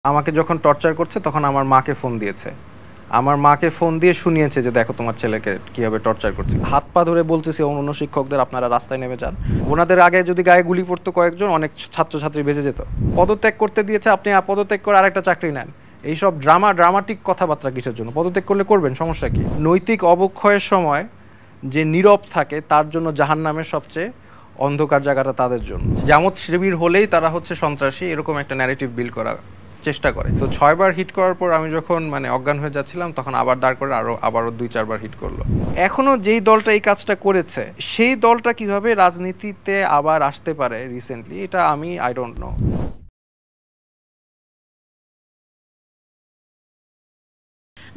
আমাকে যখন টর্চার করছে তখন আমার মাকে ফোন দিয়েছে। আমার মাকে ফোন দিয়ে শুনিয়েছে যে দেখো তোমার ছেলেকে কিভাবে টর্চার করছে। হাত পা ধরে বলতেছি অন্য শিক্ষকদের আপনারা রাস্তায় নেমে যান। ওনাদের আগে যদি গায়ে গুলি পড়তো কয়েকজন, অনেক ছাত্রছাত্রী বেঁচে যেত। পদত্যাগ করতে দিয়েছে, আপনি পদত্যাগ করে আরেকটা চাকরি নেন। এইসব ড্রামাটিক কথাবার্তা কিসের জন্য? পদত্যাগ করলে করবেন, সমস্যা কি? নৈতিক অবক্ষয়ের সময় যে নীরব থাকে তার জন্য জাহান্নামের সবচেয়ে অন্ধকার জায়গাটা তাদের জন্য। জামাত শিবির হলেই তারা হচ্ছে সন্ত্রাসী, এরকম একটা ন্যারেটিভ বিল্ড করা চেষ্টা করে। তো 6 বার হিট করার পর আমি যখন অজ্ঞান হয়ে যাচ্ছিলাম, তখন আবার দাঁড় করে আবারও 2-4 বার হিট করলো। এখনো যেই দলটা এই কাজটা করেছে সেই দলটা কিভাবে রাজনীতিতে আবার আসতে পারে রিসেন্টলি, এটা আই ডোন্ট নো।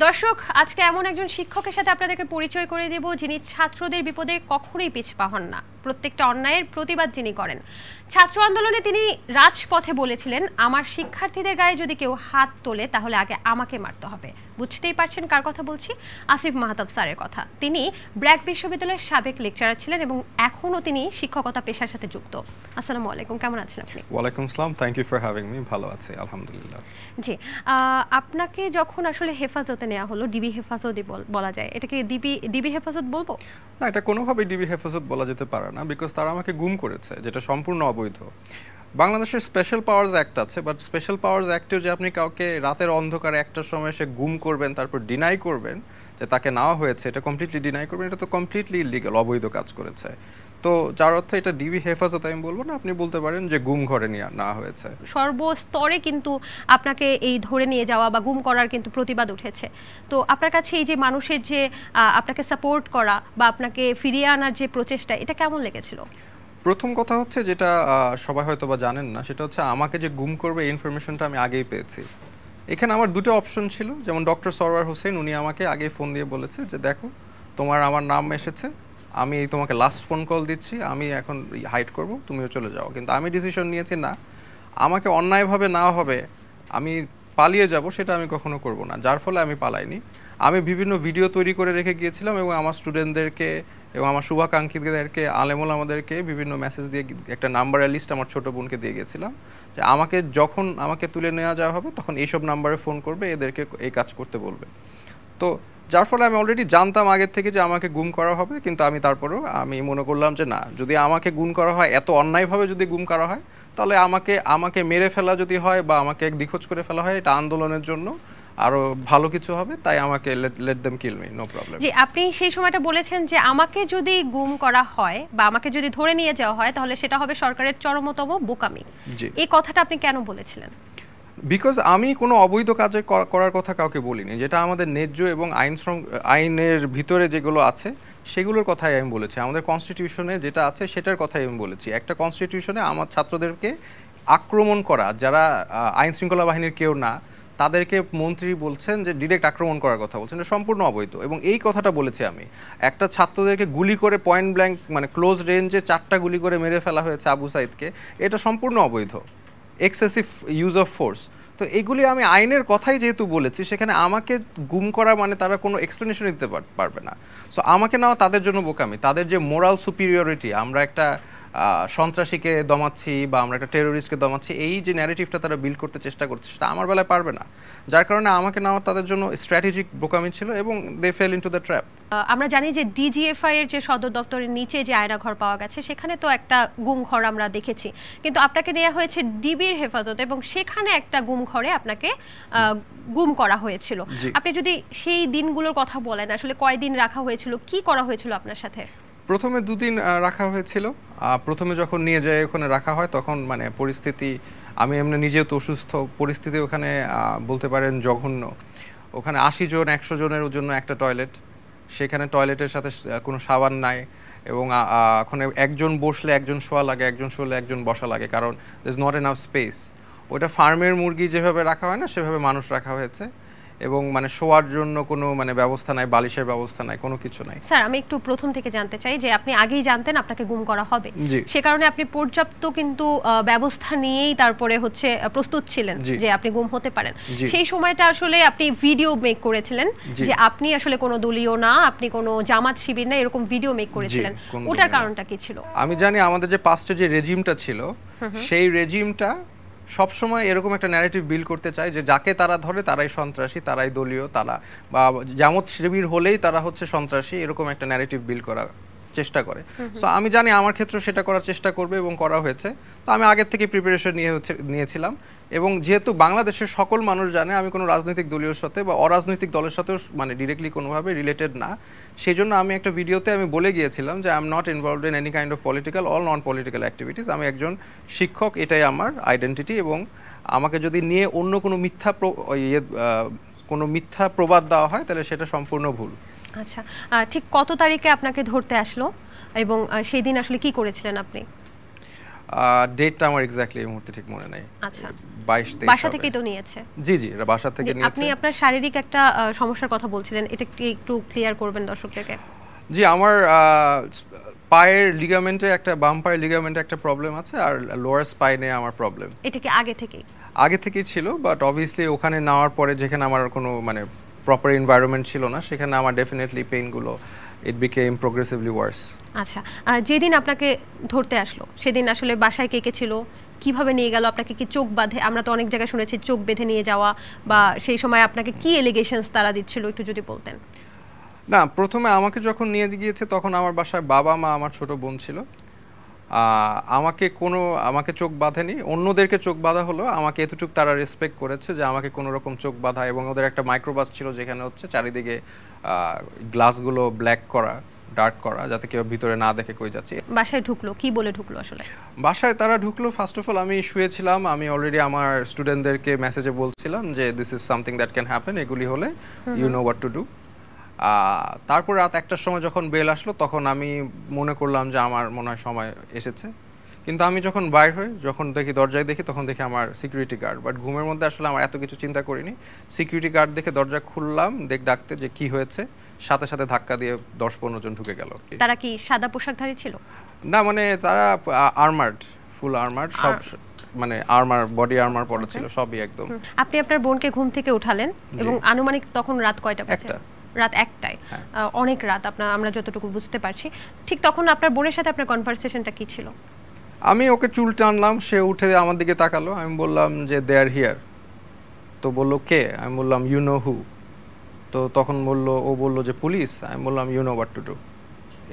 দর্শক, আজকে এমন একজন শিক্ষকের সাথে আপনাদেরকে পরিচয় করে দেব যিনি ছাত্রদের বিপদে কখনোই পিছপা হন না। প্রত্যেকটা অন্যায়ের প্রতিবাদ যিনি করেন। ছাত্র আন্দোলনে তিনি রাজপথে বলেছিলেন, আমার শিক্ষার্থীদের গায়ে যদি কেউ হাত তোলে তাহলে আগে আমাকে মারতে হবে। বুঝতেই পারছেন কার কথা বলছি, আসিফ মাহতাব স্যারের কথা। তিনি ব্র্যাক বিশ্ববিদ্যালয়ের সাবেক লেকচারার ছিলেন এবং এখনও তিনি শিক্ষকতা পেশার সাথে যুক্ত। আসসালামু আলাইকুম, কেমন আছেন আপনি? ওয়ালাইকুম আসসালাম, thank you for having me. ভালো আছি আলহামদুলিল্লাহ। জি, আপনাকে যখন আসলে হেফাজতে নেওয়া হলো, ডিবি হেফাজত বলা যায়, এটাকে ডিবি হেফাজত বলবো না? এটা কোনোভাবেই ডিবি হেফাজত বলা যেতে পারে না, বিকজ তারা আমাকে গুম করেছে, যেটা সম্পূর্ণ অবৈধ। বাংলাদেশের স্পেশাল পাওয়ার্স অ্যাক্ট আছে, বাট স্পেশাল পাওয়ার্স অ্যাক্টেও যে আপনি কাউকে রাতের অন্ধকারে একটার সময় এসে গুম করবেন, তারপর ডিনাই করবেন যে তাকে নেওয়া হয়েছে, এটা কমপ্লিটলি ডিনাই করবেন, এটা তো কমপ্লিটলি ইলিগাল, অবৈধ কাজ করেছে। তো যার অর্থ এটা ডিবি হেফাজত আমি বলবো না, আপনি বলতে পারেন যে গুম ঘরে নেওয়া হয়েছে। সর্বস্তরে কিন্তু আপনাকে এই ধরে নিয়ে যাওয়া বা গুম করার কিন্তু প্রতিবাদ উঠেছে। তো আপনার কাছে এই যে মানুষের যে আপনাকে সাপোর্ট করা বা আপনাকে ফিরিয়ে আনার যে প্রচেষ্টা, এটা কেমন লেগেছিল? প্রথম কথা হচ্ছে, যেটা সবাই হয়তো বা জানেন না, সেটা হচ্ছে আমাকে যে গুম করবে এই ইনফরমেশনটা আমি আগেই পেয়েছি। এখানে আমার দুটো অপশন ছিল, যেমন ডক্টর সরওয়ার হোসেন, উনি আমাকে আগেই ফোন দিয়ে বলেছে যে দেখো আমার নাম এসেছে, আমি তোমাকে লাস্ট ফোন কল দিচ্ছি, আমি এখন হাইড করব, তুমিও চলে যাও। কিন্তু আমি ডিসিশন নিয়েছি না, আমাকে অন্যায়ভাবে না হবে আমি পালিয়ে যাব, সেটা আমি কখনো করব না। যার ফলে আমি পালাইনি। আমি বিভিন্ন ভিডিও তৈরি করে রেখে গিয়েছিলাম এবং আমার স্টুডেন্টদেরকে এবং আমার শুভাকাঙ্ক্ষীদেরকে, আলেমুল আমাদেরকে বিভিন্ন মেসেজ দিয়ে একটা নাম্বারের লিস্ট আমার ছোটো বোনকে দিয়ে গেছিলাম যে যখন আমাকে তুলে নেওয়া যাওয়া হবে তখন এইসব নাম্বারে ফোন করবে, এদেরকে এই কাজ করতে বলবে। তো যার ফলে আমি অলরেডি জানতাম আগের থেকে যে আমাকে গুম করা হবে, কিন্তু তারপরেও আমি মনে করলাম যে না, যদি আমাকে গুম করা হয়, এত অন্যায়ভাবে যদি গুম করা হয়, তাহলে আমাকে মেরে ফেলা যদি হয় বা আমাকে নিখোঁজ করে ফেলা হয়, এটা আন্দোলনের জন্য আরো ভালো কিছু হবে, তাই আমাকে let them kill me, no problem. জি, আপনি সেই সময়টা বলেছেন যে আমাকে যদি গুম করা হয় বা আমাকে যদি ধরে নিয়ে যাওয়া হয় তাহলে সেটা হবে সরকারের চরমতম বোকামি। এই কথাটা আপনি কেন বলেছিলেন? বিকজ আমি কোনো অবৈধ কাজে করার কথা কাউকে বলিনি। যেটা আমাদের ন্যায্য এবং আইনের ভিতরে যেগুলো আছে সেগুলোর কথাই আমি বলেছি। আমাদের কনস্টিটিউশনে যেটা আছে সেটার কথাই আমি বলেছি। একটা কনস্টিটিউশনে আমার ছাত্রদেরকে আক্রমণ করা, যারা আইন শৃঙ্খলা বাহিনীর কেউ না, তাদেরকে মন্ত্রী বলছেন যে ডিরেক্ট আক্রমণ করার কথা বলছেন, এটা সম্পূর্ণ অবৈধ। এবং এই কথাটা বলেছি আমি। একটা ছাত্রদেরকে গুলি করে পয়েন্ট ব্ল্যাঙ্ক, ক্লোজ রেঞ্জে 4টা গুলি করে মেরে ফেলা হয়েছে আবু সাইদকে, এটা সম্পূর্ণ অবৈধ, এক্সেসিভ ইউজ অফ ফোর্স। তো এগুলি আমি আইনের কথাই যেহেতু বলেছি, সেখানে আমাকে গুম করা মানে তারা কোনো এক্সপ্লেনেশন দিতে পারবে না। সো আমাকে নেওয়া তাদের জন্য বোকামি। তাদের যে মোরাল সুপিরিয়রিটি, আমরা একটা সন্ত্রাসীকে দমাচ্ছি বা আমরা একটা টেরোরিস্টকে দমাচ্ছি, এই যে ন্যারেটিভটা তারা বিল্ড করতে চেষ্টা করছে, সেটা আমার বেলায় পারবে না। যার কারণে আমাকে নেওয়া তাদের জন্য স্ট্র্যাটেজিক বোকামি ছিল এবং they fail into the trap. আমরা জানি যে ডিজিএফআই এর যে সদর দপ্তরের নিচে যে আয়না ঘর পাওয়া গেছে, সেখানে তো একটা গুম ঘর আমরা দেখেছি, কিন্তু আপনাকে নেওয়া হয়েছে ডিবির হেফাজতে এবং সেখানে একটা গুম ঘরে আপনাকে গুম করা হয়েছিল। আপনি যদি সেই দিনগুলোর কথা বলেন, আসলে কয়দিন রাখা হয়েছিল, কি করা হয়েছিল আপনার সাথে? প্রথমে 2 দিন রাখা হয়েছিল। প্রথমে যখন নিয়ে যায় ওখানে রাখা হয়, তখন পরিস্থিতি, আমি এমনি নিজেও তো অসুস্থ, পরিস্থিতি ওখানে বলতে পারেন জঘন্য। ওখানে 80 জন 100 জনের জন্য একটা টয়লেট, সেখানে টয়লেটের সাথে কোনো সাবান নাই এবং ওখানে একজন বসলে একজন শোয়া লাগে, একজন শুলে একজন বসা লাগে, কারণ there is not enough space. ওটা ফার্মের মুরগি যেভাবে রাখা হয় না, সেভাবে মানুষ রাখা হয়েছে এবং শোয়ার জন্য কোনো ব্যবস্থা নাই, বালিশের ব্যবস্থা নাই, কোনো কিছু নাই। স্যার, আমি একটু প্রথম থেকে জানতে চাই যে আপনি আগেই জানতেন আপনাকে গুম করা হবে, সে কারণে আপনি পর্যাপ্ত কিন্তু ব্যবস্থা নিয়েই তারপরে প্রস্তুত ছিলেন যে আপনি গুম হতে পারেন। সেই সময়টা আসলে আপনি ভিডিও মেক করেছিলেন যে আপনি আসলে কোনো দলীয় না, আপনি কোনো জামাত শিবির না, এরকম ভিডিও মেক করেছিলেন। ওটার কারণটা কি ছিল? আমি জানি আমাদের যে পাস্টে যে রেজিমটা ছিল, সেই রেজিমটা সবসময় এরকম একটা ন্যারেটিভ বিল্ড করতে চায় যে যাকে তারা ধরে তারাই সন্ত্রাসী, তারাই দলীয়, তারা বা জামাত শিবির হলেই তারা হচ্ছে সন্ত্রাসী, এরকম একটা ন্যারেটিভ বিল্ড করা চেষ্টা করে। সো আমি জানি আমার ক্ষেত্রে সেটা করার চেষ্টা করবে এবং করা হয়েছে। তো আমি আগের থেকে প্রিপারেশন নিয়েছিলাম, এবং যেহেতু বাংলাদেশের সকল মানুষ জানে আমি কোনো রাজনৈতিক দলীয় সাথে বা অরাজনৈতিক দলের সাথেও মানে ডিরেক্টলি কোনোভাবে রিলেটেড না, সেই জন্য আমি একটা ভিডিওতে আমি বলে গিয়েছিলাম যে I am not involved in any kind of political all non political activities. আমি একজন শিক্ষক, এটাই আমার আইডেন্টিটি, এবং আমাকে যদি নিয়ে অন্য কোনো মিথ্যা প্রবাদ দেওয়া হয় তাহলে সেটা সম্পূর্ণ ভুল। আচ্ছা, ঠিক কত তারিখে আপনাকে ধরতে আসলো এবং সেই দিন আসলে কি করেছিলেন আপনি? ডেটটা আমার এক্স্যাক্টলি এই মুহূর্তে ঠিক মনে নেই। আচ্ছা, 22-23 বাসা থেকেই তো নিয়েছে? জি জি, বাসা থেকে নিয়েছে। আপনি আপনার শারীরিক একটা সমস্যার কথা বলছিলেন, এটা একটু ক্লিয়ার করবেন দর্শকদেরকে? জি, আমার পায়ের লিগামেন্টে একটা, বাম পায়ের লিগামেন্টে একটা প্রবলেম আছে, আর লোয়ার স্পাইনে আমার প্রবলেম। এটা কি আগে থেকেই ছিল, বাট অবভিয়াসলি ওখানে নেওয়ার পরে যেখানে আমার কোনো মানে প্রপার এনভায়রনমেন্ট ছিল না, সেখানে আমার ডেফিনেটলি পেইনগুলো ইট বিকেম প্রোগ্রেসিভলি ওয়ার্স। আচ্ছা, যেদিন আপনাকে ধরতে আসলো সেদিন আসলে বাসায় কে কে ছিল, কিভাবে নিয়ে গেল আপনাকে? কি চোখ বাঁধে? আমরা তো অনেক জায়গায় শুনেছি চোখ বেঁধে নিয়ে যাওয়া, বা সেই সময় আপনাকে কি এলিগেশনস তারা দিচ্ছিল একটু যদি বলতেন। না, প্রথমে আমাকে যখন নিয়ে গিয়েছে তখন আমার বাসায় বাবা মা, আমার ছোট বোন ছিল। আমাকে চোখ বাঁধেনি, অন্যদেরকে চোখ বাঁধা হলো। আমাকে এতটুকু তারা রেসপেক্ট করেছে যে আমাকে কোনো রকম চোখ বাঁধা, এবং ওদের একটা মাইক্রোবাস ছিল যেখানে হচ্ছে চারিদিকে গ্লাসগুলো ব্ল্যাক করা, ডার্ক করা, যাতে কেউ ভিতরে না দেখে কই যাচ্ছে। বাসায় ঢুকলো, কি বলে ঢুকলো আসলে? বাসায় তারা ঢুকলো, ফার্স্ট অফ অল আমি শুয়েছিলাম, আমি অলরেডি আমার স্টুডেন্টদেরকে মেসেজে বলছিলাম যে this is something that can happen, এগুলি হলে you know what to do. তারপর রাত 1টার সময় যখন বেল আসলো তখন আমি মনে করলাম যে আমার মনে হয় সময় এসেছে, কিন্তু আমি যখন বাইর হই, যখন দরজায় দেখি, তখন দেখি আমার সিকিউরিটি গার্ড। বাট ঘুমের মধ্যে আসলে আমার এত কিছু চিন্তা করিনি, সিকিউরিটি গার্ড দেখে দরজা খুললাম, ডাকতে যে কি হয়েছে, সাথে সাথে ধাক্কা দিয়ে 10-15 জন ঢুকে গেল। তারা কি সাদা পোশাকধারী ছিল? না, মানে তারা আর্মার্ড, ফুল আর্মার্ড, সব মানে বডি আর্মার পরা ছিল সবই একদম। আপনি আপনার বোনকে ঘুম থেকে উঠালেন এবং আনুমানিক তখন রাত কয়টা বাজে? রাত 1টায়। অনেক রাত, আমরা যতটুকু বুঝতে পারছি। ঠিক তখন আপনার বোনের সাথে আপনার কনভারসেশনটা কি ছিল? আমি ওকে চুল টানলাম, সে উঠে আমার দিকে তাকালো, আমি বললাম যে দে আর হিয়ার। তো বললো কে? আমি বললাম ইউ নো হু। তো তখন ও বললো যে পুলিশ। আমি বললাম you know what to do.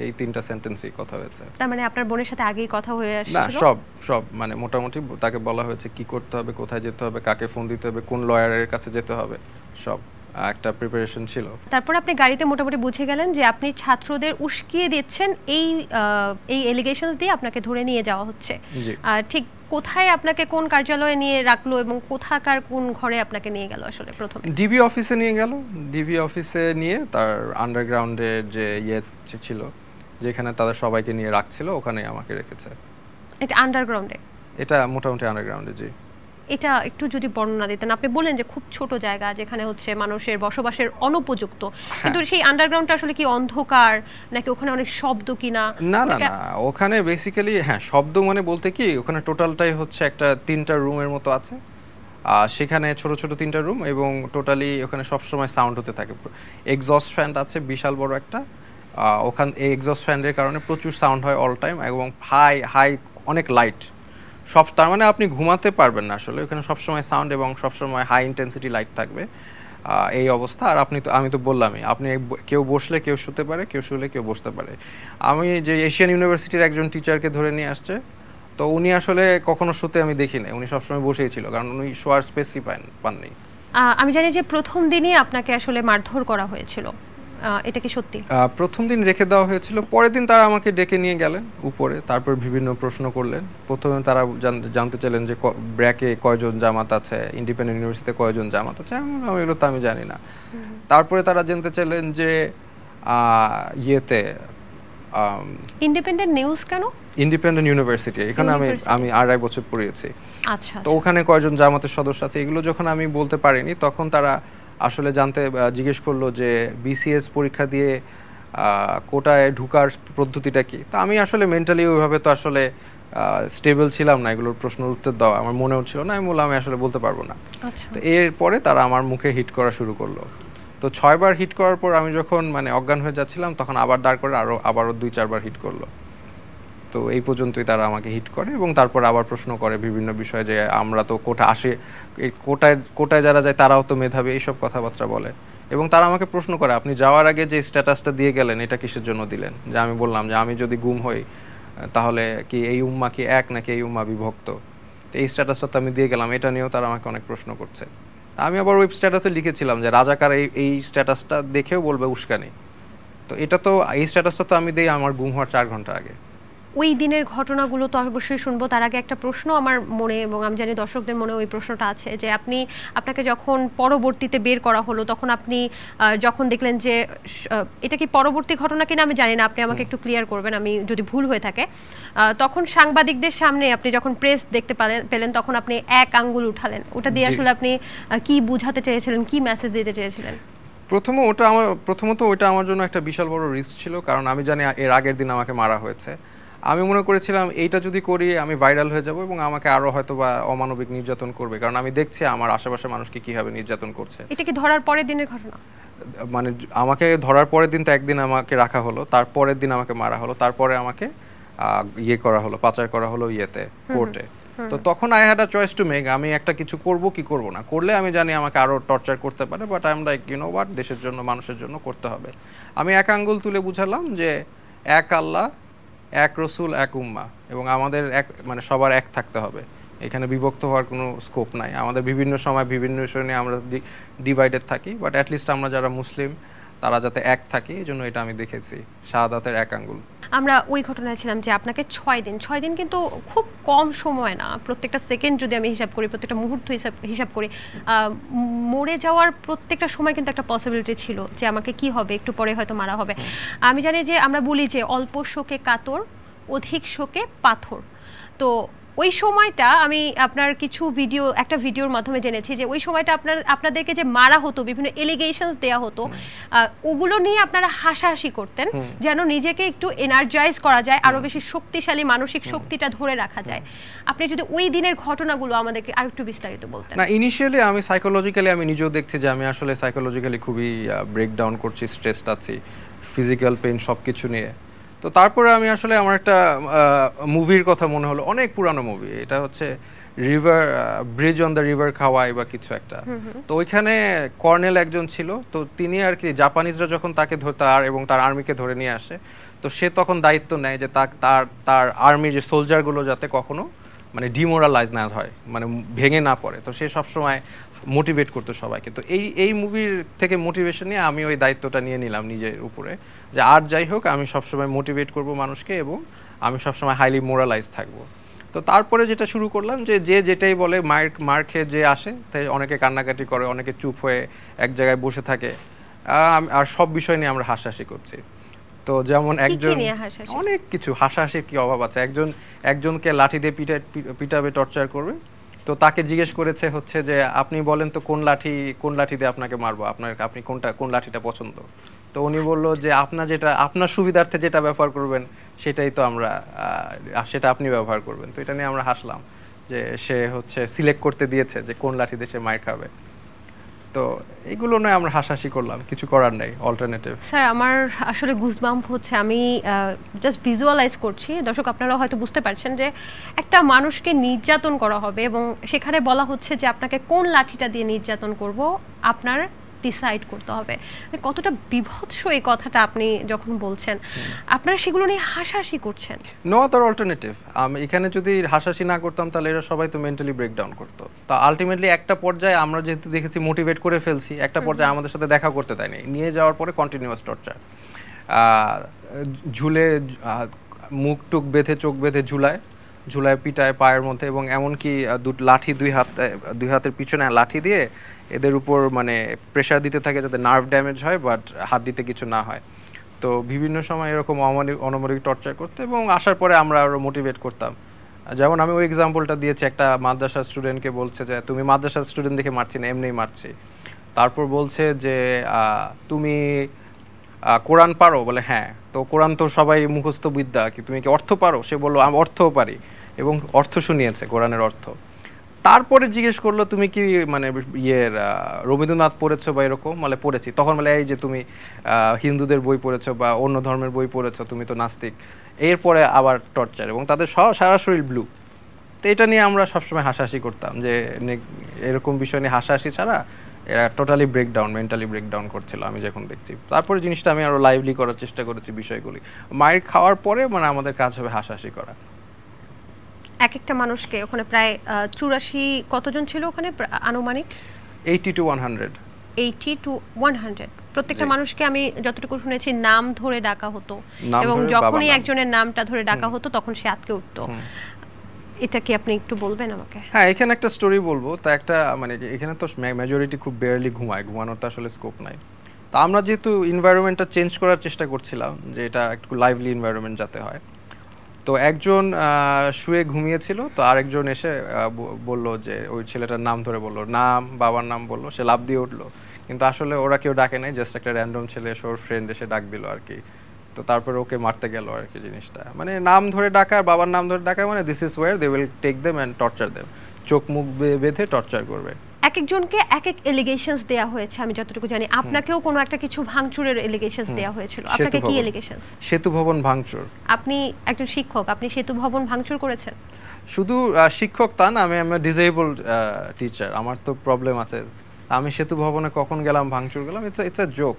এই 3টা সেন্টেন্সই কথা হয়েছে। তার মানে আপনার বোনের সাথে আগেই কথা হয়ে আসছিল? না, সব মানে মোটামুটি তাকে বলা হয়েছে কি করতে হবে, কোথায় যেতে হবে, কাকে ফোন দিতে হবে, কোন লয়ারের কাছে যেতে হবে, সব একটা প্রিপারেশন ছিল। তারপর আপনি গাড়িতে মোটামুটি বুঝে গেলেন যে আপনি ছাত্রদের উস্কিয়ে দিচ্ছেন, এই এলিগেশনস দিয়ে আপনাকে ধরে নিয়ে যাওয়া হচ্ছে। ঠিক কোথায় আপনাকে, কোন কার্যালয়ে নিয়ে রাখলো এবং কোথাকার কোন ঘরে আপনাকে নিয়ে গেল আসলে? প্রথমে ডিবি অফিসে নিয়ে গেল। ডিবি অফিসে নিয়ে তার আন্ডারগ্রাউন্ডের যে ছিল, যেখানে তাদের সবাইকে নিয়ে রাখছিল, ওখানে আমাকে রেখেছে। এটা আন্ডারগ্রাউন্ডে? এটা মোটামুটি আন্ডারগ্রাউন্ডে, জি। এটা একটু যদি বর্ণনা দিতেন। আপনি বলেন যে খুব ছোট জায়গা, যেখানে হচ্ছে মানুষের বসবাসের অনুপযুক্ত, কিন্তু সেই আন্ডারগ্রাউন্ডটা আসলে কি অন্ধকার, নাকি ওখানে অনেক শব্দ কিনা? না, ওখানে বেসিক্যালি শব্দ মানে বলতে কি, ওখানে টোটালটাই হচ্ছে একটা 3টা রুমের মতো আছে। সেখানে ছোট ছোট 3টা রুম, এবং টোটালি ওখানে সবসময় সাউন্ড হতে থাকে। এক্সস্ট ফ্যান আছে বিশাল বড় একটা, ওখানে এই এক্সস্ট ফ্যানের কারণে প্রচুর সাউন্ড হয় অল টাইম, এবং হাই অনেক লাইট সব। তার মানে আপনি ঘুমাতে পারবেন না আসলে, ওখানে সবসময় সাউন্ড এবং সবসময় হাই ইন্টেন্সিটি লাইট থাকবে, এই অবস্থা। আর আমি তো বললামই, আপনি কেউ বসলে কেউ শুতে পারে, কেউ শুলে কেউ বসতে পারে। আমি যে এশিয়ান ইউনিভার্সিটির একজন টিচারকে ধরে নিয়ে আসছে, তো উনি আসলে কখনো শুতে আমি দেখি না, উনি সবসময় বসেই ছিল, কারণ উনি শোয়ার স্পেসই পাননি। আমি জানি যে প্রথম দিনই আপনাকে আসলে মারধর করা হয়েছিল, এটা কি সত্যি? প্রথম দিন রেখে দেওয়া হয়েছিল, পরের দিন তারা আমাকে ডেকে নিয়ে গেলেন উপরে, তারপর বিভিন্ন প্রশ্ন করলেন। প্রথমে তারা জানতে চাইলেন যে ব্র্যাকে কয়জন জামাত আছে, ইন্ডিপেন্ডেন্ট ইউনিভার্সিটিতে কয়জন জামাত আছে, এগুলো তো আমি জানি না। তারপরে তারা জানতে চাইলেন যে ইন্ডিপেন্ডেন্ট নিউজ কেন? ইন্ডিপেন্ডেন্ট ইউনিভার্সিটি, এখানে আমি 2.5 বছর পড়িয়েছি। আচ্ছা, তো ওখানে কয়জন জামাতের সদস্য আছে, এগুলো যখন আমি বলতে পারিনি, তখন তারা আসলে জিজ্ঞেস করলো যে বিসিএস পরীক্ষা দিয়ে কোটায় ঢুকার পদ্ধতিটা কি। তো আমি আসলে মেন্টালি ওইভাবে তো আসলে স্টেবল ছিলাম না এগুলোর প্রশ্নের উত্তর দেওয়া আমার মনেও ছিল না। আমি বললাম আমি আসলে বলতে পারবো না। তো এরপরে তারা আমার মুখে হিট করা শুরু করলো। তো 6 বার হিট করার পর আমি যখন মানে অজ্ঞান হয়ে যাচ্ছিলাম, তখন আবার দাঁড় করে আবারও 2-4 বার হিট করলো। তো এই পর্যন্তই তারা আমাকে হিট করে এবং তারপর আবার প্রশ্ন করে বিভিন্ন বিষয়ে যে আমরা তো কোটা আসে, এই কোটায় যারা যায় তারাও তো মেধাবী, এইসব কথাবার্তা বলে। এবং তারা আমাকে প্রশ্ন করে আপনি যাওয়ার আগে যে স্ট্যাটাসটা দিয়ে গেলেন এটা কিসের জন্য দিলেন? যে আমি বললাম যে আমি যদি গুম হই তাহলে কি এই উম্মা কি এক নাকি এই উম্মা বিভক্ত, তো এই স্ট্যাটাসটা তো আমি দিয়ে গেলাম, এটা নিয়েও তারা আমাকে অনেক প্রশ্ন করছে। আমি আবার ওই স্ট্যাটাসে লিখেছিলাম যে রাজাকার এই স্ট্যাটাসটা দেখেও বলবে উস্কানি। তো এটা তো এই স্ট্যাটাসটা তো আমি দিই আমার গুম হওয়ার 4 ঘন্টা আগে। ওই দিনের ঘটনাগুলো তো অবশ্যই শুনবো, তার আগে একটা প্রশ্ন আমার মনে, এবং আমি জানি দর্শকদের মনে ওই প্রশ্নটা আছে, যে আপনাকে যখন পরবর্তীতে বের করা হলো তখন আপনি যখন দেখলেন যে এটা কি পরবর্তী ঘটনা কিনা আমি জানি না, আপনি আমাকে একটু ক্লিয়ার করবেন আমি যদি ভুল হয়ে থাকে, তখন সাংবাদিকদের সামনে আপনি যখন প্রেস দেখতে পেলেন তখন আপনি এক আঙ্গুল উঠালেন, ওটা দিয়ে আসলে আপনি কি বুঝাতে চেয়েছিলেন, কি মেসেজ দিতে চেয়েছিলেন? প্রথমত ওটা আমার জন্য একটা বিশাল বড় রিস্ক ছিল, কারণ আমি জানি এর আগের দিন আমাকে মারা হয়েছে। আমি মনে করেছিলাম এইটা যদি করি আমি ভাইরাল হয়ে যাব এবং আমাকে আরো হয়তো বা অমানবিক নির্যাতন করবে, কারণ আমি দেখছি আমার আশেপাশে মানুষকে কিভাবে নির্যাতন করছে। এটা কি ধরার পরের দিনের ঘটনা? মানে আমাকে ধরার পরের দিন তো একদিন আমাকে রাখা হলো, তারপরের দিন আমাকে মারা হলো, তারপরে আমাকে ইয়ে করা হলো, পাচার করা হলো ইয়েতে, কোর্টে। তো তখন I had a choice to make, আমি একটা কিছু করব কি করব না। করলে আমি জানি আমাকে আরো টর্চার করতে পারে, but I am like you know what, দেশের জন্য মানুষের জন্য করতে হবে। আমি এক আঙ্গুল তুলে বুঝালাম যে এক আল্লাহ, এক রসুল, এক উম্মা, এবং আমাদের এক মানে সবার এক থাকতে হবে, এখানে বিভক্ত হওয়ার কোনো স্কোপ নাই। আমাদের বিভিন্ন সময় বিভিন্ন বিষয় নিয়ে আমরা ডিভাইডেড থাকি, বাট অ্যাটলিস্ট আমরা যারা মুসলিম তারা যাতে এক থাকি, এই জন্য এটা আমি দেখেছি শাহাদাতের এক আঙ্গুল। আমরা ওই ঘটনায় ছিলাম যে আপনাকে 6 দিন কিন্তু খুব কম সময় না, প্রত্যেকটা সেকেন্ড যদি আমি হিসাব করি, প্রত্যেকটা মুহূর্ত হিসাব করি, মরে যাওয়ার প্রত্যেকটা সময় কিন্তু একটা পসিবিলিটি ছিল যে আমাকে কি হবে, একটু পরে হয়তো মারা হবে। আমি জানি যে আমরা বলি যে অল্প শোকে কাতর, অধিক শোকে পাথর। তো ওই সময়টা আমি আপনার কিছু একটা ভিডিওর মাধ্যমে জেনেছি যে ওই সময়টা আপনাদেরকে যে মারা হতো, বিভিন্ন এলিগেশনস দেয়া হতো, ওগুলো নিয়ে আপনারা হাসাহাসি করতেন যেন নিজেকে একটু এনার্জাইজ করা যায়, আরো বেশি শক্তিশালী মানসিক শক্তিটা ধরে রাখা যায়। আপনি যদি ওই দিনের ঘটনাগুলো আমাদেরকে আরেকটু বিস্তারিত বলতেন। না, ইনিশিয়ালি আমি সাইকোলজিক্যালি আমি নিজেও দেখছি যে আমি আসলে সাইকোলজিক্যালি খুবই ব্রেকডাউন করছি, স্ট্রেসড আছি, ফিজিক্যাল পেইন সবকিছু নিয়ে। তো তারপরে আমি আসলে আমার একটা মুভির কথা মনে হলো, অনেক পুরানো মুভি, এটা হচ্ছে ব্রিজ অন দ্য রিভার খাওয়াই বা কিছু একটা। তো ওইখানে কর্নেল একজন ছিল, তো তিনি আর কি জাপানিজরা যখন তাকে এবং তার আর্মিকে ধরে নিয়ে আসে, তো সে তখন দায়িত্ব নেয় যে তার আর্মির যে সোলজারগুলো যাতে কখনো মানে ডিমোরালাইজ না হয়, মানে ভেঙে না পড়ে। তো সে সবসময় মোটিভেট করতো সবাইকে। তো এই মুভির থেকে মোটিভেশন নিয়ে আমি ওই দায়িত্বটা নিয়ে নিলাম নিজের উপরে, যে আর যাই হোক আমি সবসময় মোটিভেট করব মানুষকে এবং আমি সবসময় হাইলি মোরালাইজ থাকবো। তো তারপরে যেটা শুরু করলাম যে যেটাই বলে মার খেয়ে যে আসে, তাই অনেকে কান্নাকাটি করে, অনেকে চুপ হয়ে এক জায়গায় বসে থাকে, আর সব বিষয় নিয়ে আমরা হাসাহাসি করছি। তো যেমন একজন, অনেক কিছু হাসাহাসির কি অভাব আছে, একজনকে লাঠি দিয়ে পিটাবে, টর্চার করবে। তো তাকে জিজ্ঞেস করেছে হচ্ছে যে আপনি বলেন তো কোন লাঠি দিয়ে আপনাকে মারবো, আপনি কোন লাঠিটা পছন্দ। তো উনি বললো যে আপনার সুবিধার্থে যেটা ব্যবহার করবেন সেটাই তো সেটা আপনি ব্যবহার করবেন। তো এটা নিয়ে আমরা হাসলাম যে সে হচ্ছে সিলেক্ট করতে দিয়েছে যে কোন লাঠি দিয়ে সে মার খাবে। তো এগুলো নয় আমরা হাসাহাসি করলাম, কিছু করার নাই, অল্টারনেটিভ। স্যার আমার আসলে গুজবাম্প হচ্ছে, আমি জাস্ট ভিজুয়ালাইজ করছি, দর্শক আপনারা হয়তো বুঝতে পারছেন যে একটা মানুষকে নির্যাতন করা হবে এবং সেখানে বলা হচ্ছে যে আপনাকে কোন লাঠিটা দিয়ে নির্যাতন করব আপনার ডিসাইড করতে হবে। কতটা বিভৎস এই কথাটা আপনি যখন বলছেন, আপনারা সেগুলো নিয়ে হাসাহাসি করছেন। No other alternative. এখানে যদি হাসাহাসি না করতাম তাহলে এরা সবাই তো মেন্টালি ব্রেকডাউন করতো। তো আলটিমেটলি একটা পর্যায়ে আমরা যেহেতু দেখেছি মোটিভেট করে ফেলছি, একটা পর্যায়ে আমাদের সাথে দেখা করতে দেয়নি, নিয়ে যাওয়ার পরে কন্টিনিউয়াস টর্চার, ঝুলে মুখ টুক বেঁধে চোখ বেঁধে ঝুলায় পিটায় পায়ের মধ্যে, এবং এমনকি লাঠি দুই হাতের পিছনে লাঠি দিয়ে এদের উপর মানে প্রেশার দিতে থাকে যাতে নার্ভ ড্যামেজ হয় বাট হাত দিতে কিছু না হয়। তো বিভিন্ন সময় এরকম অনমনিক টর্চার করতে, এবং আসার পরে আমরা আরও মোটিভেট করতাম। যেমন আমি ওই এক্সাম্পলটা দিয়েছি, একটা মাদ্রাসার স্টুডেন্টকে বলছে যে তুমি মাদ্রাসার স্টুডেন্ট দেখে মারছি না, এমনিই মারছি। তারপর বলছে যে তুমি কোরআন পারো, বলে হ্যাঁ। তো কোরআন তো সবাই মুখস্থ বিদ্যা, কি তুমি কি অর্থ পারো? সে বললো আমি অর্থও পারি, এবং অর্থ শুনিয়েছে কোরআনের অর্থ। তারপরে জিজ্ঞেস করলো তুমি কি মানে রবীন্দ্রনাথ পড়েছো বা এরকম, মানে পড়েছি। তখন বলে এই যে তুমি হিন্দুদের বই পড়েছো বা অন্য ধর্মের বই পড়েছো, তুমি তো নাস্তিক। এরপরে আবার টর্চার, এবং তাদের সারা শরীর ব্লু। তো এটা নিয়ে আমরা সবসময় হাসাহাসি করতাম যে এরকম বিষয় নিয়ে হাসাহাসি ছাড়া এরা টোটালি ব্রেকডাউন, মেন্টালি ব্রেকডাউন করছিল আমি যখন দেখছি। তারপরে জিনিসটা আমি আরো লাইভলি করার চেষ্টা করেছি বিষয়গুলি। মায়ের খাওয়ার পরে মানে আমাদের কাজ হবে হাসাহাসি করা। এক একটা মানুষকে ওখানে প্রায় 84 কতজন ছিল ওখানে আনুমানিক? 80 to 100। 80 to 100 প্রত্যেকটা মানুষকে আমি যতটুকু শুনেছি নাম ধরে ডাকা হতো, এবং যখনই একজনের নামটা ধরে ডাকা হতো তখন সে আটকে উঠতো। এটা কি আপনি একটু বলবেন আমাকে? হ্যাঁ, এখানে একটা স্টোরি বলবো। তা একটা মানে এখানে তো মেজরিটি খুব বেয়ারলি ঘুমায়, ঘুমানোর তো আসলে স্কোপ নাই। তো আমরা যেহেতু এনভায়রনমেন্টটা চেঞ্জ করার চেষ্টা করছিলাম যে এটা একটু লাইভলি এনভায়রনমেন্ট যাতে হয়, তো একজন শুয়ে ঘুমিয়েছিল, তো আরেকজন এসে বলল যে ওই ছেলেটার নাম ধরে বললো, নাম, বাবার নাম বললো, সে লাফ দিয়ে উঠলো। কিন্তু আসলে ওরা কেউ ডাকে নাই, জাস্ট একটা র্যান্ডম ছেলে ওর ফ্রেন্ড এসে ডাক দিল আর কি। তো তারপরে ওকে মারতে গেল আর কি। জিনিসটা মানে নাম ধরে ডাকা, বাবার নাম ধরে ডাকা মানে this is where they will take them and torture them, চোখ মুখ বেঁধে টর্চার করবে। এক একজনকে এক এক এলিগেশনস দেয়া হয়েছে আমি যতটুকু জানি। আপনাকেও কোনো একটা কিছু ভাঙচুরের এলিগেশনস দেয়া হয়েছিল, আপনাকে কি এলিগেশনস? সেতু ভবন ভাঙচুর। আপনি একজন শিক্ষক, আপনি সেতু ভবন ভাঙচুর করেছেন? শুধু শিক্ষক তা না, আমি ডিসেবলড টিচার, আমার তো প্রবলেম আছে। আমি সেতু ভবনে কখন গেলাম, ভাঙচুর গেলাম, ইটস আ জোক।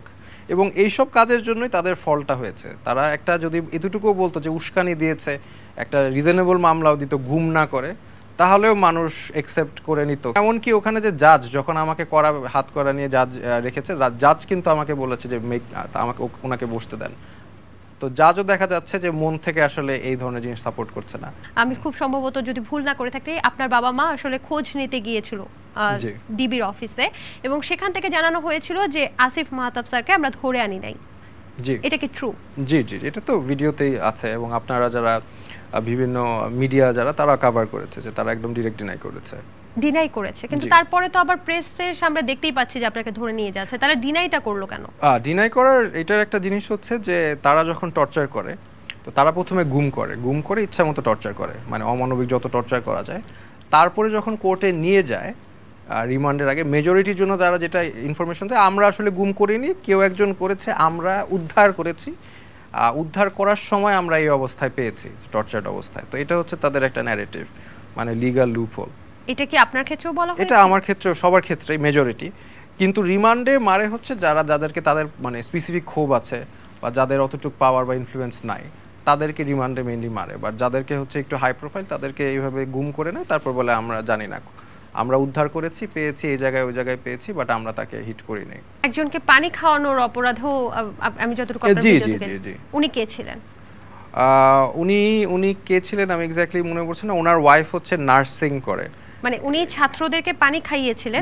এবং এইসব কাজের জন্যই তাদের ফলটা হয়েছে। তারা একটা যদি এতটুকুও বলতো যে উস্কানি দিয়েছে, একটা রিজনেবল মামলাও দিত ঘুম না করে, তাহলেও মানুষ একসেপ্ট করে নিত। এমনকি ওখানে যে জাজ যখন আমাকে হাত করা নিয়ে জাজ রেখেছে, জাজ কিন্তু আমাকে বলেছে যে আমাকে ওনাকে বসতে দেন। তো জাজও দেখা যাচ্ছে যে মন থেকে আসলে এই ধরনের জিনিস সাপোর্ট করছে না। আমি খুব সম্ভবত যদি ভুল না করে থাকি, আপনার বাবা মা আসলে খোঁজ নিতে গিয়েছিল ডিবির অফিসে, এবং সেখান থেকে জানানো হয়েছিল যে আসিফ মাহতাব স্যারকে আমরা ধরে আনি নাই। জি, এটা কি ট্রু? জি জি, এটা তো ভিডিওতেই আছে, এবং আপনারা যারা বিভিন্ন মিডিয়া যারা তারা কভার করেছে যে তারা একদম ডিরেক্ট ডিনাই করেছে। কিন্তু তারপরে তো আবার প্রেসের সামনে দেখতেই পাচ্ছি যে আপনাকে ধরে নিয়ে যাচ্ছে। তারা ডিনাইটা করলো কেন? ডিনাই করার এটার একটা জিনিস হচ্ছে যে তারা যখন টর্চার করে, তো তারা প্রথমে গুম করে ইচ্ছা মতো টর্চার করে, মানে অমানবিক যত টর্চার করা যায়। তারপরে যখন কোর্টে নিয়ে যায় রিমান্ডের আগে, মেজরিটির জন্য তারা যেটা ইনফরমেশন দেয়, আমরা আসলে গুম করিনি, কেউ একজন করেছে, আমরা উদ্ধার করেছি, উদ্ধার করার সময় আমরা এই অবস্থায় পেয়েছি, টর্চার্ড অবস্থায়। তো এটা হচ্ছে তাদের একটা ন্যারেটিভ, মানে লিগ্যাল লুপহোল। এটা কি আপনার ক্ষেত্রেও বলা হয়েছে? এটা আমার ক্ষেত্রেও, সবার ক্ষেত্রেই মেজরিটি। কিন্তু রিমান্ডে মারে হচ্ছে যাদেরকে তাদের মানে স্পেসিফিক ক্ষোভ আছে বা যাদের অতটুকু পাওয়ার বা ইনফ্লুয়েন্স নাই, তাদেরকে রিমান্ডে মেইনলি মারে। বাট যাদেরকে হচ্ছে একটু হাই প্রোফাইল, তাদেরকে এইভাবে গুম করে নেয়, তারপর বলে আমরা জানি না, আমরা উদ্ধার করেছি, পেয়েছি, এই জায়গায় ওই জায়গায় পেয়েছি, বাট আমরা তাকে হিট করি নাই। একজনকে পানি খাওয়ানোর অপরাধেও আমি যতটুকু আপনার ভিডিও থেকে, উনি কে ছিলেন? উনি কে ছিলেন আমি এক্স্যাক্টলি মনে পড়ছে না। ওনার ওয়াইফ হচ্ছে নার্সিং করে, মানে উনি ছাত্রদেরকে পানি খাইয়েছিলেন,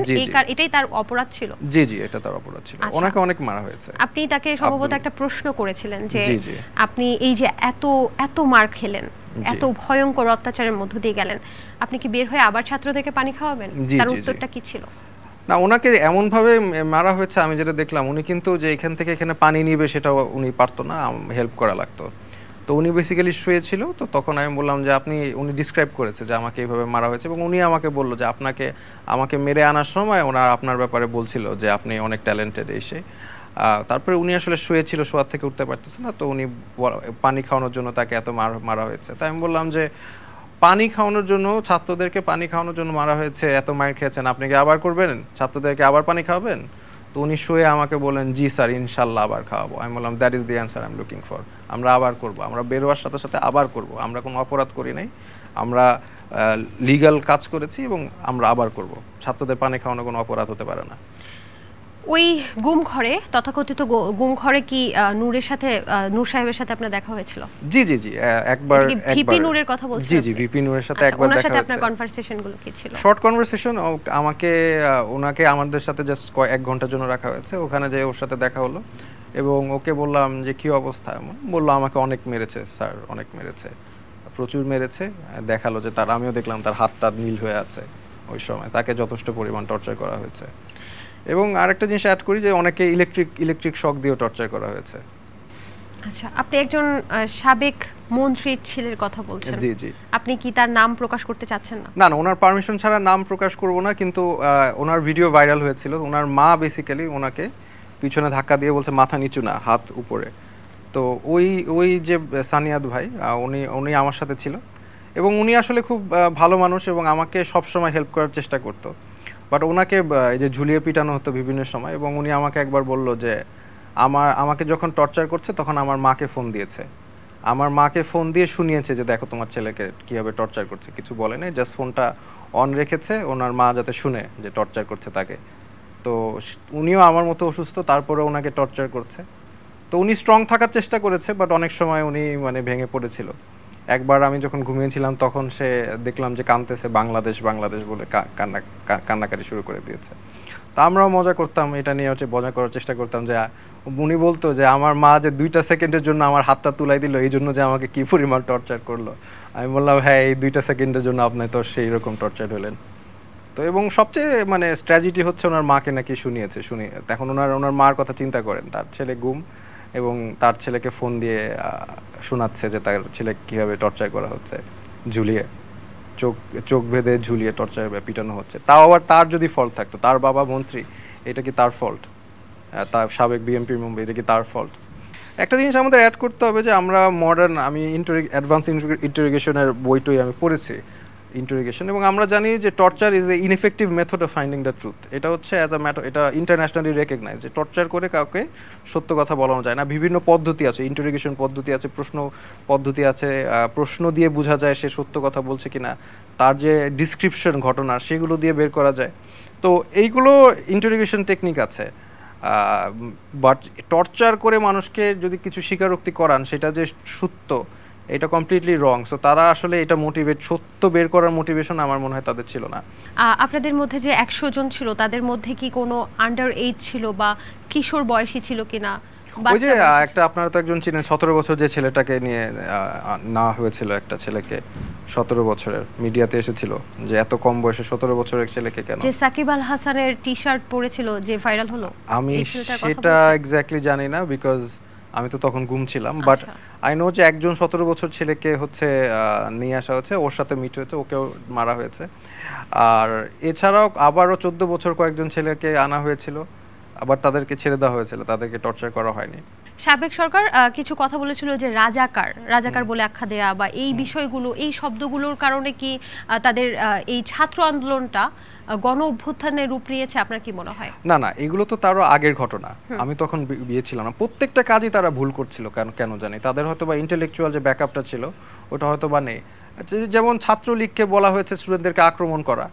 এটাই তার অপরাধ ছিল? জি জি, এটা তার অপরাধ ছিল। ওনাকে অনেক মারা হয়েছে। আপনি তাকে সম্ভবত একটা প্রশ্ন করেছিলেন যে আপনি এই যে এত মার খেলেন, এত ভয়ঙ্কর অত্যাচারের মধ্য দিয়ে গেলেন, আপনি কি বের হয়ে আবার ছাত্রদেরকে পানি খাওয়াবেন? তার উত্তরটা কি ছিল? না, ওনাকে এমন ভাবে মারা হয়েছে আমি যেটা দেখলাম, উনি কিন্তু যে এখান থেকে এখানে পানি নিবে সেটা উনি পারতো না, হেল্প করা লাগতো। তো উনি বেসিক্যালি শুয়েছিল। তো তখন আমি বললাম যে উনি ডিসক্রাইব করেছে যে আমাকে এইভাবে মারা হয়েছে, এবং উনি আমাকে বললো যে আমাকে মেরে আনার সময় আপনার ব্যাপারে বলছিল যে আপনি অনেক ট্যালেন্টেড এসে। তারপরে উনি আসলে শুয়েছিল, শোয়ার থেকে উঠতে পারতেছে না, তো উনি পানি খাওয়ানোর জন্য তাকে এত মারা হয়েছে। তাই আমি বললাম যে পানি খাওয়ানোর জন্য, ছাত্রদেরকে পানি খাওয়ানোর জন্য মারা হয়েছে, এত মাইর খেয়েছেন, আপনি কি আবার করবেন? ছাত্রদেরকে আবার পানি খাওয়াবেন? তো উনি শুয়ে আমাকে বলেন জি স্যার, ইনশাল্লাহ আবার খাওয়াবো। আমি বললাম that is the answer I am looking for. আমরা আবার করব, আমরা বেরোয়ার সাথে সাথে আবার করব। আমরা কোনো অপরাধ করি নাই, আমরা লিগ্যাল কাজ করেছি এবং আমরা আবার করব। ছাত্রদের পানি খাওয়ানো কোনো অপরাধ হতে পারে না। ওই গুম ঘরে, তথাকথিত গুম ঘরে কি নূরের সাথে, নূর সাহেবের সাথে আপনার দেখা হয়েছিল? জি জি জি, একবার ভিপি নূরের কথা বলছেন? জি জি, ভিপি নূরের সাথে একবার দেখা হয়েছে। ওনার সাথে আপনার কনভারসেশন গুলো কি ছিল? Short conversation. ওনাকে আমাদের সাথে জাস্ট 1 ঘন্টার জন্য রাখা হয়েছে। ওখানে যে ওর সাথে দেখা হলো, এবং ওকে বললাম যে কি অবস্থা, বললো আমাকে অনেক মেরেছে স্যার, অনেক মেরেছে, প্রচুর মেরেছে। দেখালো যে আমিও দেখলাম তার হাতটা নীল হয়ে আছে। ওই সময় তাকে যথেষ্ট পরিমাণ টর্চার করা হয়েছে। এবং আরেকটা জিনিস অ্যাড করি যে অনেকে ইলেকট্রিক শক দিয়েও টর্চার করা হয়েছে। আচ্ছা, আপনি একজন সাবেক মন্ত্রীর ছেলের কথা বলছেন। জি জি। আপনি কি তার নাম প্রকাশ করতে চাচ্ছেন না? না না, ওনার পারমিশন ছাড়া নাম প্রকাশ করব না। কিন্তু ওনার ভিডিও ভাইরাল হয়েছিল। ওনার মা বেসিক্যালি ওনাকে পিছনে ধাক্কা দিয়ে বলছে মাথা নিচু না, হাত উপরে। তো ওই ওই যে সানিয়াদ ভাই উনি উনি আমার সাথে ছিল, এবং উনি আসলে খুব ভালো মানুষ এবং আমাকে সবসময় হেল্প করার চেষ্টা করতো। বাট ওনাকে এই যে ঝুলিয়ে পিটানো হতো বিভিন্ন সময়, এবং উনি আমাকে একবার বলল যে আমাকে যখন টর্চার করছে তখন আমার মাকে ফোন দিয়েছে, আমার মাকে ফোন দিয়ে শুনিয়েছে যে দেখো তোমার ছেলেকে কীভাবে টর্চার করছে, কিছু বলে নাই, জাস্ট ফোনটা অন রেখেছে ওনার মা যাতে শুনে যে টর্চার করছে তাকে। তো উনিও আমার মতো অসুস্থ, তারপরে ওনাকে টর্চার করছে। তো উনি স্ট্রং থাকার চেষ্টা করেছে, বাট অনেক সময় উনি মানে ভেঙে পড়েছিল। একবার আমি যখন ঘুমিয়েছিলাম তখন সে দেখলাম যে কাঁদতেছে, বাংলাদেশ বাংলাদেশ বলে কান্নাকাটি শুরু করে দিয়েছে। তা আমরাও মজা করতাম, এটা নিয়ে হচ্ছে মজা করার চেষ্টা করতাম যে উনি বলতো যে আমার মা যে 2টা সেকেন্ডের জন্য আমার হাতটা তুলাই দিল এই জন্য যে আমাকে কি পরিমাণ টর্চার করলো। আমি বললাম হ্যাঁ, এই 2টা সেকেন্ডের জন্য আপনি তো সেই রকম টর্চার হলেন। তো এবং সবচেয়ে মানে স্ট্র্যাটেজি হচ্ছে ওনার মাকে নাকি শুনিয়েছে, শুনিয়ে এখন ওনার মার কথা চিন্তা করেন, তার ছেলে গুম এবং তার ছেলেকে ফোন দিয়ে শোনাচ্ছে যে তার ছেলে কীভাবে টর্চার করা হচ্ছে, ঝুলিয়ে চোখ চোখ বেঁধে ঝুলিয়ে টর্চার পিটানো হচ্ছে। তাও আবার তার যদি ফল্ট থাকতো, তার বাবা মন্ত্রী, এটা কি তার ফল্ট? তার সাবেক বিএনপি মেম্বার, এটা কি তার ফল্ট? একটা জিনিস আমাদের অ্যাড করতে হবে যে আমরা মডার্ন, আমি অ্যাডভান্স ইন্টারোগেশনের বইটই আমি পড়েছি, ইন্টারোগেশন, এবং আমরা জানি যে torture is a ineffective method of finding the truth. এটা হচ্ছে অ্যাজ আ ম্যাটার, এটা ইন্টারন্যাশনালি রেকগনাইজ যে টর্চার করে কাউকে সত্য কথা বলানো যায় না। বিভিন্ন পদ্ধতি আছে, ইন্টারোগেশন পদ্ধতি আছে, প্রশ্ন পদ্ধতি আছে, প্রশ্ন দিয়ে বোঝা যায় সে সত্য কথা বলছে কিনা, তার যে ডিসক্রিপশন ঘটনা সেগুলো দিয়ে বের করা যায়। তো এইগুলো ইন্টারোগেশন টেকনিক আছে। বাট টর্চার করে মানুষকে যদি কিছু স্বীকারোক্তি করান সেটা যে সত্য, এটা কমপ্লিটলি রং। সো তারা আসলে এটা সত্য বের করার মোটিভেশন আমার মনে হয় তাদের ছিল না। আপনাদের মধ্যে যে 100 জন ছিল তাদের মধ্যে কি কোনো আন্ডার এজ ছিল বা কিশোর বয়সী ছিল কিনা? ওই যে একটা আপনারা তো একজন ছিলেন 17 বছর যে ছেলেটাকে নিয়ে না হয়েছিল, একটা ছেলেকে 17 বছরের মিডিয়াতে এসেছিল যে এত কম বয়সে 17 বছরের ছেলেকে কেন, যে সাকিব আল হাসানের টি-শার্ট পরেছিল যে ভাইরাল হলো, আমি সেটা এক্স্যাক্টলি জানি না বিকজ আমি তো তখন ঘুম ছিলাম। বাট আই নো যে একজন 17 বছর ছেলেকে হচ্ছে নিয়ে আসা হয়েছে, ওর সাথে মিট হয়েছে, ওকেও মারা হয়েছে। আর এছাড়াও আবারও 14 বছর কয়েকজন ছেলেকে আনা হয়েছিল, আবার তাদেরকে ছেড়ে দেওয়া হয়েছিল, তাদেরকে টর্চার করা হয়নি। সাবেক সরকার কিছু কথা বলেছিল যে রাজাকার বলে আখ্যা দেয়া বা এই বিষয়গুলো, এই শব্দগুলোর কারণে কি তাদের এই ছাত্র আন্দোলনটা গণ অভ্যুত্থানের রূপ নিয়েছে, আপনার কি মনে হয়? না না, এগুলো তো তারও আগের ঘটনা, আমি তখন বিয়ে ছিলাম না। প্রত্যেকটা কাজই তারা ভুল করছিল, কেন জানি তাদের হয়তো বা ইন্টেলেকচুয়াল যে ব্যাকআপটা ছিল ওটা হয়তো বা নেই। যেমন ছাত্রলীগকে বলা হয়েছে স্টুডেন্টদেরকে আক্রমণ করা,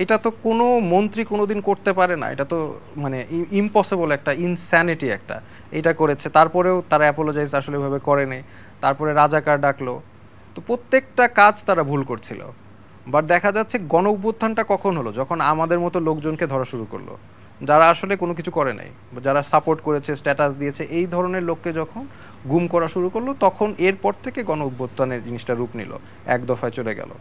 এটা তো কোনো মন্ত্রী কোনোদিন করতে পারে না, এটা তো মানে ইম্পসিবল, একটা ইনস্যানিটি একটা, এটা করেছে। তারপরেও তারা অ্যাপোলোজাইজ আসলে এভাবে করেনি। তারপরে রাজাকার ডাকলো, তো প্রত্যেকটা কাজ তারা ভুল করছিল। বাট দেখা যাচ্ছে গণ অভ্যুত্থানটা কখন হলো, যখন আমাদের মতো লোকজনকে ধরা শুরু করলো, যারা আসলে কোনো কিছু করে নাই, যারা সাপোর্ট করেছে, স্ট্যাটাস দিয়েছে, এই ধরনের লোককে যখন গুম করা শুরু করলো, তখন এরপর থেকে গণ অভ্যুত্থানের জিনিসটা রূপ নিল, এক দফায় চলে গেল।